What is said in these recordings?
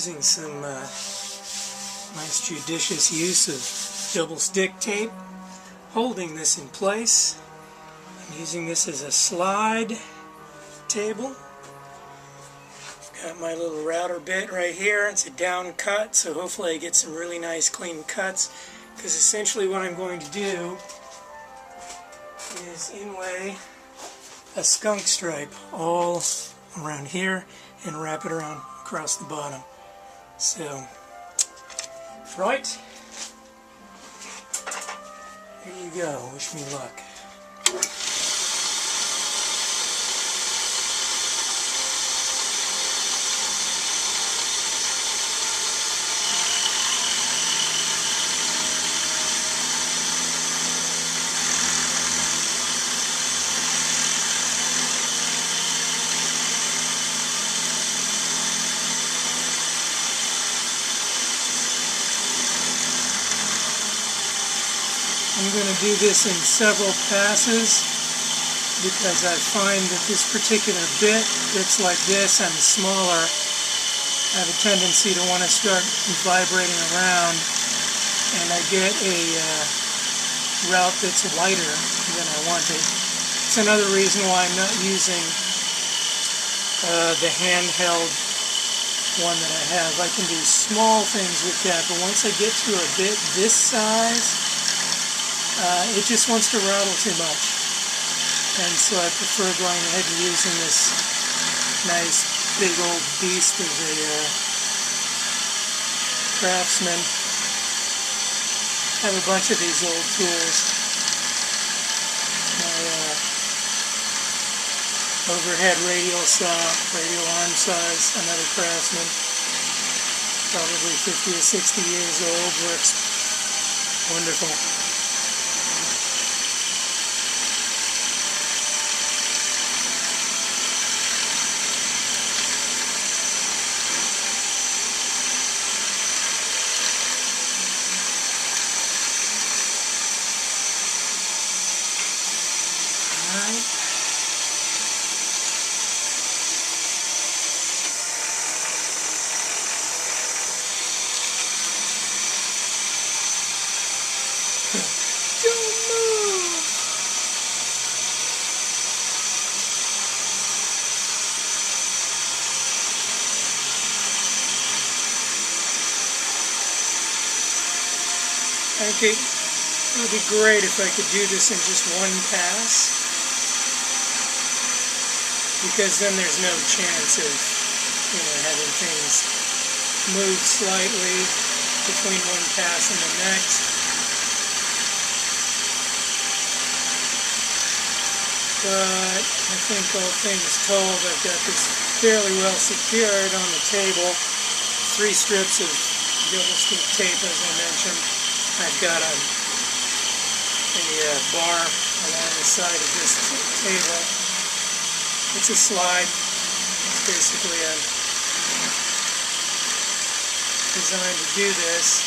using some nice judicious use of double stick tape, holding this in place. I'm using this as a slide table. Got my little router bit right here. It's a down cut, so hopefully I get some really nice clean cuts, because essentially what I'm going to do is inlay a skunk stripe all around here and wrap it around across the bottom. So, right, here you go. Wish me luck. I'm going to do this in several passes because I find that this particular bit that's like this and smaller, I have a tendency to want to start vibrating around, and I get a route that's wider than I wanted. It's another reason why I'm not using the handheld one that I have. I can do small things with that, but once I get to a bit this size, it just wants to rattle too much, and so I prefer going ahead and using this nice big old beast of a Craftsman. I have a bunch of these old tools. My overhead radial saw, radial arm size, another Craftsman, probably 50 or 60 years old, works wonderful. I think it would be great if I could do this in just one pass, because then there's no chance of, having things move slightly between one pass and the next. But I think all things told, I've got this fairly well secured on the table. 3 strips of double stick tape, as I mentioned. I've got a bar along the side of this table. It's a slide. It's basically designed to do this.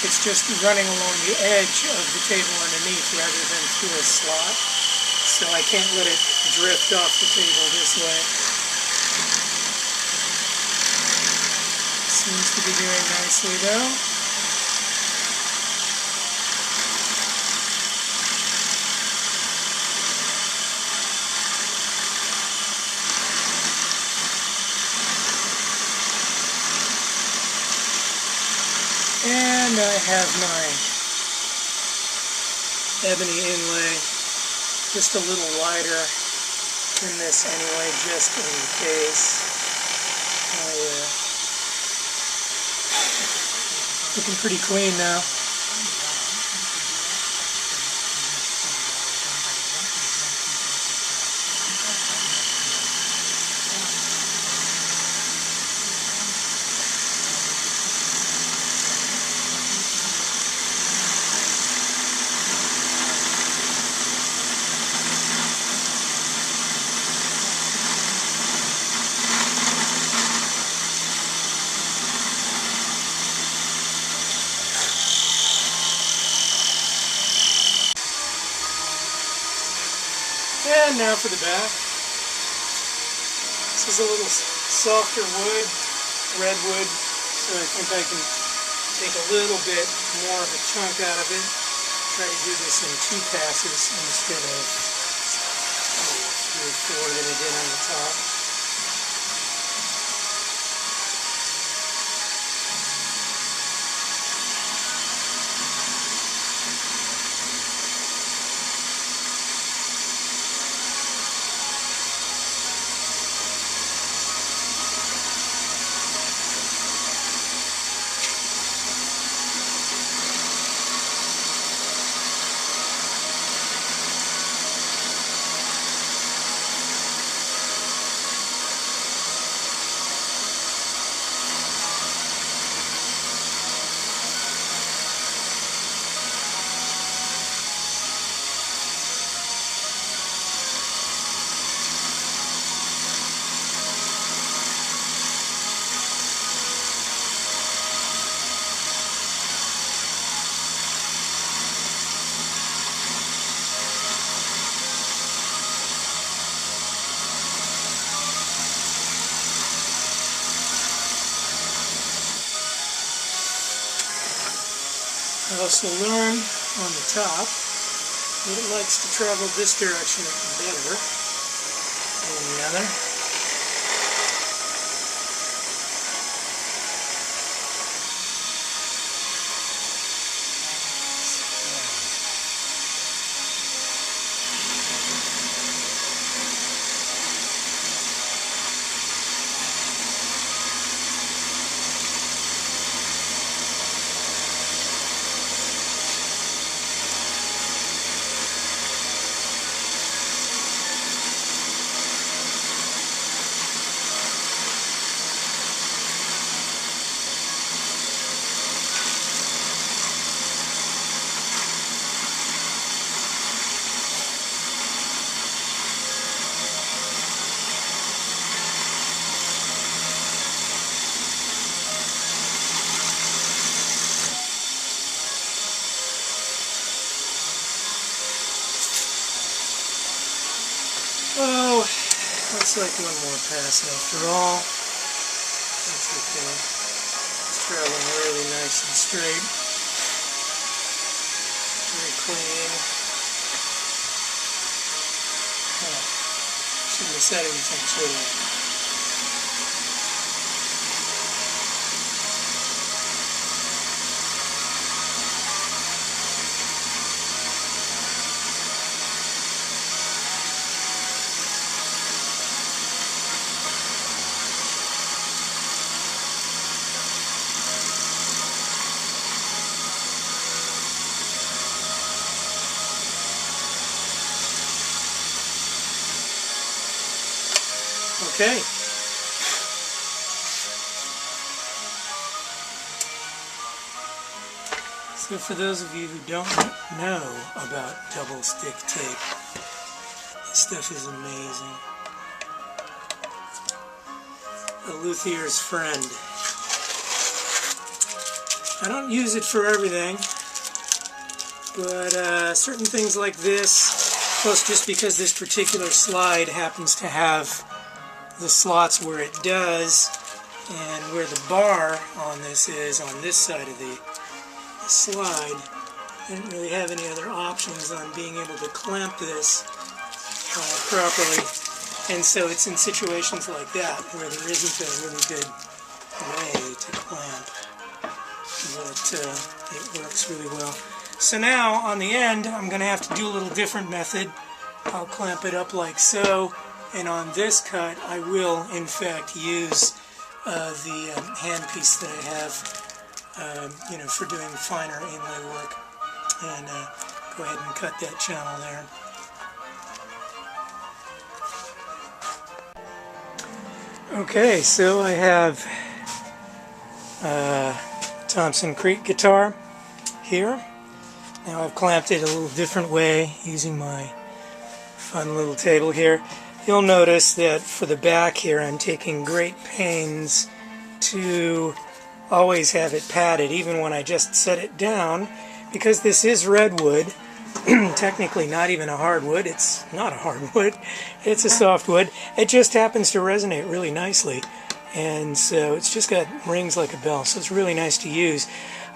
It's just running along the edge of the table underneath rather than through a slot. So I can't let it drift off the table this way. Seems to be doing nicely though. And I have my ebony inlay, just a little wider than this anyway, just in case. Looking pretty clean now. And now for the back. This is a little softer wood, redwood, So I think I can take a little bit more of a chunk out of it. Try to do this in 2 passes instead of 3 or 4 that I did on the top. I also learned on the top that it likes to travel this direction better than the other. Oh, looks like one more pass after all. That's okay. It's traveling really nice and straight. Very clean. Oh, shouldn't have said anything, should I? Okay. So for those of you who don't know about double stick tape, this stuff is amazing. A luthier's friend. I don't use it for everything, but certain things like this, plus just because this particular slide happens to have the slots where it does, and where the bar on this is on this side of the slide, I didn't really have any other options on being able to clamp this properly, and so it's in situations like that where there isn't a really good way to clamp, but it works really well. So now on the end I'm going to have to do a little different method. I'll clamp it up like so. And on this cut, I will, in fact, use the handpiece that I have, for doing finer inlay work. And go ahead and cut that channel there. Okay, so I have Thompson Creek guitar here. Now I've clamped it a little different way using my fun little table here. You'll notice that for the back here I'm taking great pains to always have it padded, even when I just set it down, because this is redwood, technically not even a hardwood. It's not a hardwood, it's a softwood. It just happens to resonate really nicely and so it's just got rings like a bell, so it's really nice to use.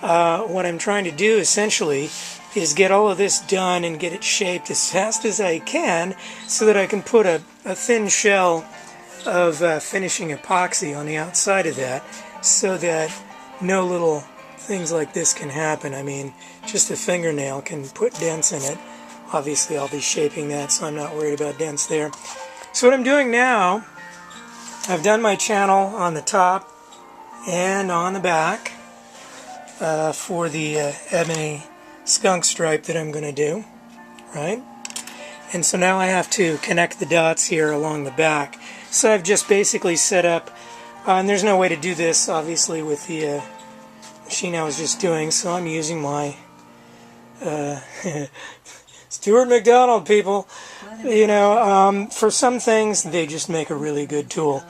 What I'm trying to do essentially is get all of this done and get it shaped as fast as I can so that I can put a thin shell of finishing epoxy on the outside of that so that no little things like this can happen. I mean, just a fingernail can put dents in it. Obviously I'll be shaping that, so I'm not worried about dents there. So what I'm doing now, I've done my channel on the top and on the back for the ebony skunk stripe that I'm going to do, right? And so now I have to connect the dots here along the back. So I've just basically set up, and there's no way to do this obviously with the machine I was just doing, so I'm using my Stuart McDonald, people. You know, for some things they just make a really good tool,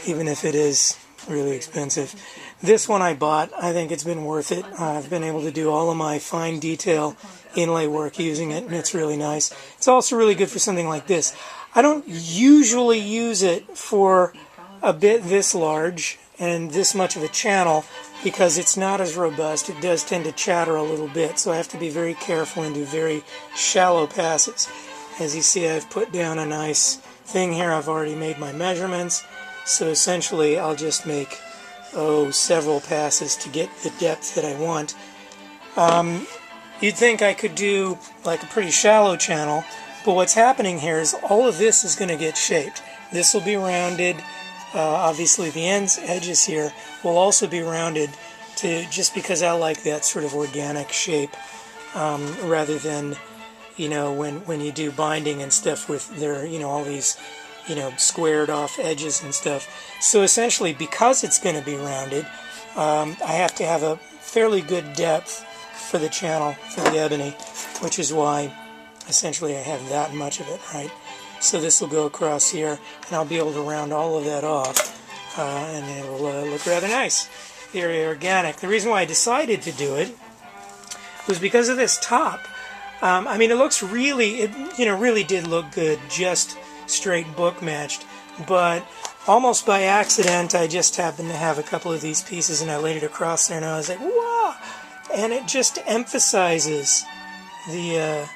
even if it is really expensive. This one I bought. I think it's been worth it. I've been able to do all of my fine detail inlay work using it, and it's really nice. It's also really good for something like this. I don't usually use it for a bit this large and this much of a channel because it's not as robust. It does tend to chatter a little bit, so I have to be very careful and do very shallow passes. As you see, I've put down a nice thing here. I've already made my measurements, so essentially I'll just make several passes to get the depth that I want. You'd think I could do like a pretty shallow channel, but what's happening here is all of this is going to get shaped. This will be rounded. Obviously the edges here will also be rounded just because I like that sort of organic shape rather than, you know, when you do binding and stuff with their, you know, all these, you know, squared off edges and stuff. So essentially, because it's going to be rounded, I have to have a fairly good depth for the channel for the ebony, which is why essentially I have that much of it, right? So this will go across here, and I'll be able to round all of that off, and it will look rather nice, very organic. The reason why I decided to do it was because of this top. I mean, it looks really, really did look good, just straight book matched, but almost by accident, I just happened to have a couple of these pieces, and I laid it across there, and I was like, wow! And it just emphasizes the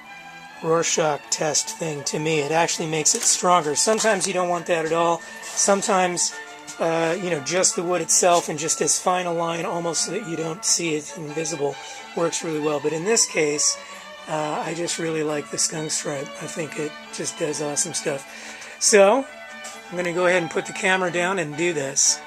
Rorschach test thing to me. It actually makes it stronger. Sometimes you don't want that at all. Sometimes, you know, just the wood itself and just as fine a line, almost so that you don't see it invisible, works really well. But in this case, I just really like the skunk stripe. I think it just does awesome stuff. So, I'm going to go ahead and put the camera down and do this.